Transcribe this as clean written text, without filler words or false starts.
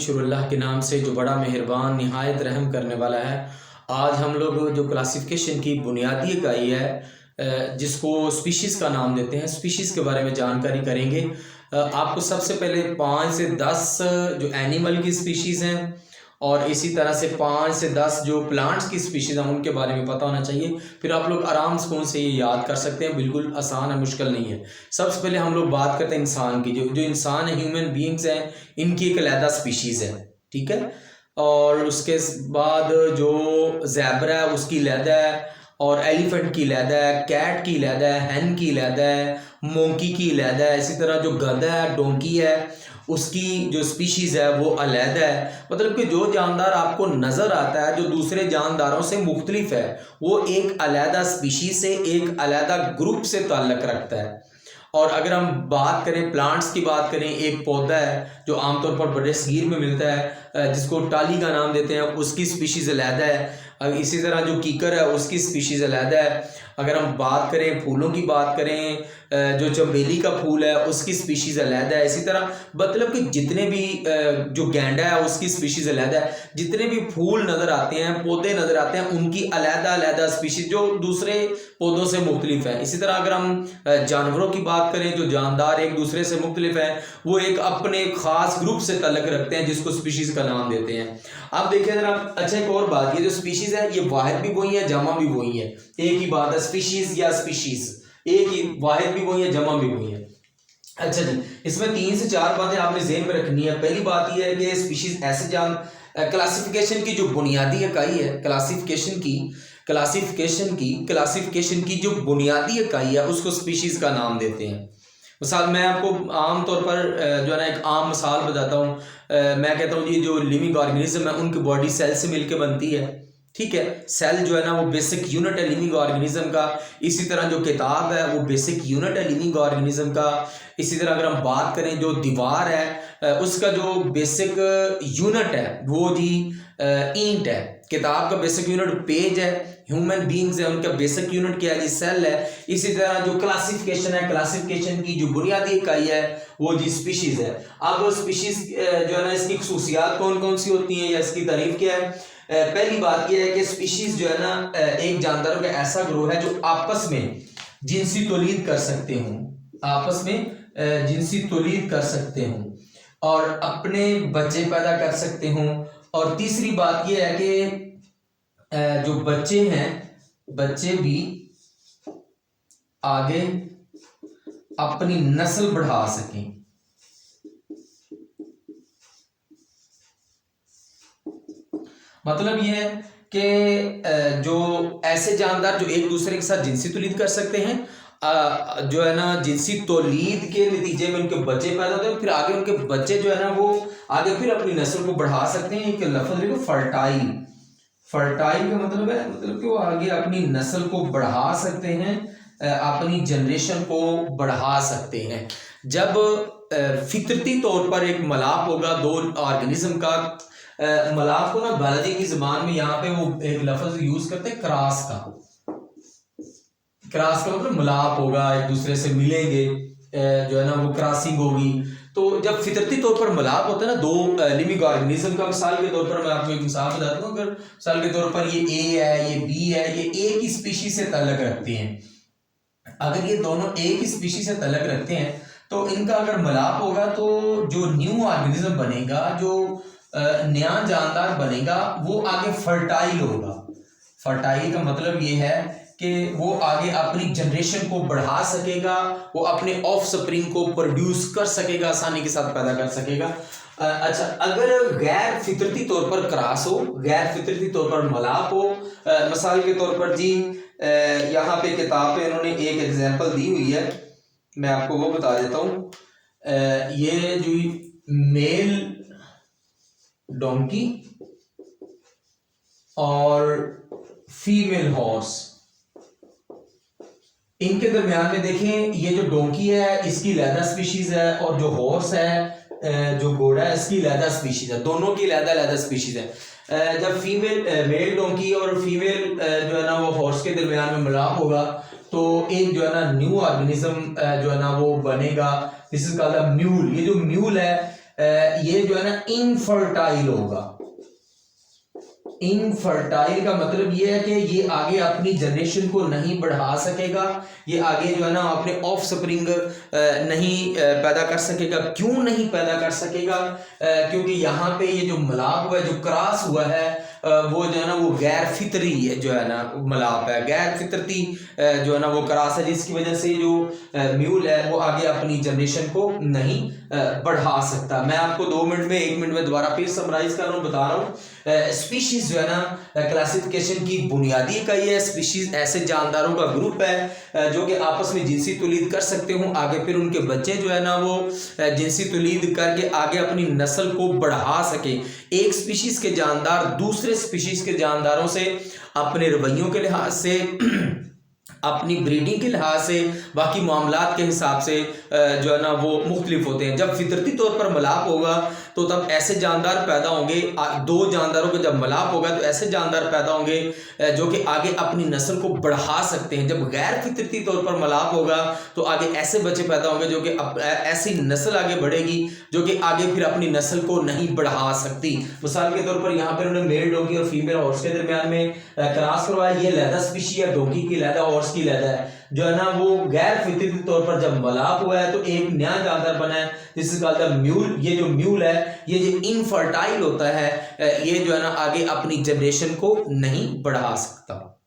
शुरुल्लाह के नाम से जो बड़ा मेहरबान निहायत रहम करने वाला है। आज हम लोग जो क्लासिफिकेशन की बुनियादी इकाई है जिसको स्पीशीज़ का नाम देते हैं, स्पीशीज़ के बारे में जानकारी करेंगे। आपको सबसे पहले 5 से 10 जो एनिमल की स्पीशीज़ हैं और इसी तरह से 5 से 10 जो प्लांट्स की स्पीशीज़ हैं उनके बारे में पता होना चाहिए। फिर आप लोग आराम से ये याद कर सकते हैं, बिल्कुल आसान है, मुश्किल नहीं है। सबसे पहले हम लोग बात करते हैं इंसान की। जो इंसान है, ह्यूमन बीइंग्स हैं, इनकी एक अलहदा स्पीशीज़ है, ठीक है। और उसके बाद जो ज़ेब्रा है उसकी अलहदा है, और एलिफेंट की अलहदा है, कैट की अलहदा है, हैन की अलहदा है, मोंकी की अलहदा है। इसी तरह जो गधा है, डोंकी है, उसकी जो स्पीशीज़ है वो अलहदा है। मतलब कि जो जानदार आपको नज़र आता है जो दूसरे जानदारों से मुख्तलिफ है, वो एक अलहदा स्पीशीज़ से, एक अलहदा ग्रुप से ताल्लुक़ रखता है। और अगर हम बात करें, प्लांट्स की बात करें, एक पौधा है जो आमतौर पर बड़े सगीर में मिलता है जिसको टाली का नाम देते हैं, उसकी स्पीशीज़ अलहदा है। इसी तरह जो कीकर है उसकी स्पीशीज़ अलहदा है। अगर हम बात करें, फूलों की बात करें, जो चमेली का फूल है उसकी स्पीशीज़ अलहदा है। इसी तरह मतलब कि जितने भी जो गेंडा है उसकी स्पीशीज़ अलहदा है। जितने भी फूल नज़र आते हैं, पौधे नज़र आते हैं, उनकी अलहदा स्पीशीज़ जो दूसरे पौधों से मुख्तलिफ है। इसी तरह अगर हम जानवरों की बात करें, जो जानदार एक दूसरे से मुख्तलिफ हैं, वो एक अपने ख़ास ग्रुप से ताल्लुक़ रखते हैं जिसको स्पीशीज़ का नाम देते हैं। अब देखिए जरा, अच्छा एक और बात, ये जो स्पीशीज़ है ये वाहिद भी वही है, जमा भी वही है। एक ही बात है, स्पीशीज़ या स्पीशीज़, एक ही, वाहिद भी वही है, जमा भी वही है। अच्छा जी, इसमें 3 से 4 बातें आपने ज़हन में रखनी है। पहली बात यह है कि स्पीशीज़ ऐसे क्लासिफिकेशन की जो बुनियादी इकाई है, क्लासिफिकेशन की जो बुनियादी इकाई है उसको स्पीशीज़ का नाम देते हैं। मिसाल मैं आपको आम तौर पर जो है ना एक आम मिसाल बताता हूँ। मैं कहता हूँ ये जो लिविंग ऑर्गेनिज्म है उनकी बॉडी सेल से मिलकर बनती है, ठीक है। सेल जो है ना वो बेसिक यूनिट है लिविंग ऑर्गेनिज्म का। इसी तरह जो किताब है वो बेसिक यूनिट है लिविंग ऑर्गेनिज्म का। इसी तरह अगर हम बात करें, जो दीवार है उसका जो बेसिक यूनिट है वो जी ईंट है। किताब का बेसिक यूनिट पेज है। ह्यूमन बीइंग्स है, उनका बेसिक यूनिट क्या है जी, सेल है। इसी तरह जो क्लासिफिकेशन है, क्लासिफिकेशन की जो बुनियादी इकाई है वो जी स्पीशीज़ है। अब वो स्पीशीज़ जो है ना इसकी खुसूसियात कौन कौन सी होती हैं या इसकी तारीफ क्या है। पहली बात यह है कि स्पीशीज़ जो है ना एक जानदारों का ऐसा ग्रोह है जो आपस में जिनसी तौलीद कर सकते हों, आपस में जिनसी तौलीद कर सकते हों और अपने बच्चे पैदा कर सकते हों। और तीसरी बात यह है कि जो बच्चे हैं, बच्चे भी आगे अपनी नस्ल बढ़ा सकें। मतलब यह है कि जो ऐसे जानदार जो एक दूसरे के साथ जिनसी तौलीद कर सकते हैं, जो है ना जिनसी तौलीद के नतीजे में उनके बच्चे पैदा होते हैं, फिर आगे उनके बच्चे जो है ना वो आगे फिर अपनी नस्ल को बढ़ा सकते हैं। एक लफ्ज़ देखो, फर्टाइल। फर्टाइल का मतलब है, मतलब कि वो आगे अपनी नस्ल को बढ़ा सकते हैं, अपनी जनरेशन को बढ़ा सकते हैं। जब फितरती तौर पर एक मलाप होगा दो ऑर्गेनिज्म का, मलाप को ना बायोलॉजी की ज़बान में यहाँ पे वो एक लफ्ज़ यूज़ करते हैं, क्रॉस का। क्रॉस का मतलब मलाप होगा, एक दूसरे से मिलेंगे, जो है ना वो क्रॉसिंग होगी। तो जब फितरती तौर पर मलाप होता है ना दो लिविंग ऑर्गेनिज्म का, मिसाल के तौर पर मैं आपको एक मिसाल बताता हूँ। अगर मिसाल के तौर पर ये ए है, ये बी है, ये एक ही स्पीशीज से ताल्लुक़ रखते हैं। अगर ये दोनों एक ही स्पीशीज से ताल्लुक़ रखते हैं तो इनका अगर मलाप होगा तो जो न्यू ऑर्गेनिज्म बनेगा, जो नया जानदार बनेगा, वो आगे फर्टाइल होगा। फर्टाइल का मतलब ये है कि वो आगे अपनी जनरेशन को बढ़ा सकेगा, वो अपने ऑफ स्प्रिंग को प्रोड्यूस कर सकेगा, आसानी के साथ पैदा कर सकेगा। अच्छा, अगर गैर फितरती तौर पर क्रॉस हो, गैर फितरती तौर पर मलाप हो, मिसाल के तौर पर जी यहाँ पे किताब पे इन्होंने एक एग्जांपल दी हुई है, मैं आपको वो बता देता हूँ। ये जो मेल डोंकी और फीमेल हॉर्स, इनके दरमियान में देखें, ये जो डोंकी है इसकी अलहदा स्पीशीज है, और जो हॉर्स है, जो घोड़ा है, इसकी अलहदा स्पीशीज है। दोनों की अलहदा स्पीशीज है। जब मेल डोंकी और फीमेल जो है ना वो हॉर्स के दरमियान में मिलाप होगा तो एक जो है ना न्यू ऑर्गेनिज्म जो है ना वो बनेगा। This is called a mule. ये जो म्यूल है ये जो है ना इनफर्टाइल होगा। इनफर्टाइल का मतलब ये है कि ये आगे अपनी जनरेशन को नहीं बढ़ा सकेगा, ये आगे जो है ना अपने ऑफ स्प्रिंग नहीं पैदा कर सकेगा। क्यों नहीं पैदा कर सकेगा? क्योंकि यहाँ पे ये जो मिलाप हुआ है, जो क्रॉस हुआ है, वो जो है ना वो गैर फितरी है, जो है ना मिलाप है, गैर फितरती जो है ना वो क्रॉस है, जिसकी वजह से जो म्यूल है वो आगे अपनी जनरेशन को नहीं बढ़ा सकता। मैं आपको 2 मिनट में 1 मिनट में दोबारा फिर समराइज कर रहा हूँ, बता रहा हूँ। स्पीशीज जो है ना क्लासिफिकेशन की बुनियादी इकाई है। स्पीशीज ऐसे जानदारों का ग्रुप है जो कि आपस में जिनसी तौलीद कर सकते हो, आगे फिर उनके बच्चे जो है ना वो जिनसी तौलीद करके आगे अपनी नस्ल को बढ़ा सके। एक स्पीशीज के जानदार दूसरे स्पीशीज के जानदारों से अपने रवैयों के लिहाज से, अपनी ब्रीडिंग के लिहाज से, बाकी मामलात के हिसाब से जो है ना वो मुख्तलिफ होते हैं। जब फितरती तौर पर मिलाप होगा तो तब ऐसे जानदार पैदा होंगे, 2 जानदारों का जब मिलाप होगा तो ऐसे जानदार पैदा होंगे जो कि आगे अपनी नस्ल को बढ़ा सकते हैं। जब गैर फितरती तौर पर मिलाप होगा तो आगे ऐसे बच्चे पैदा होंगे जो कि ऐसी नस्ल आगे बढ़ेगी जो कि आगे फिर अपनी नस्ल को नहीं बढ़ा सकती। मिसाल के तौर पर यहाँ पर उन्होंने मेल डोगी और फीमेल हॉर्स के दरमियान में क्रॉस करवाया। ये लैदा स्पीशी है, डोगी की लैदा, हॉर्स की लैदा है, जो है ना वो गैर फितरती तौर पर जब मिलाप हुआ है तो एक नया जानदार बना है, this is called the mule. ये जो म्यूल है ये जो इनफर्टाइल होता है, ये जो है ना आगे अपनी जनरेशन को नहीं बढ़ा सकता।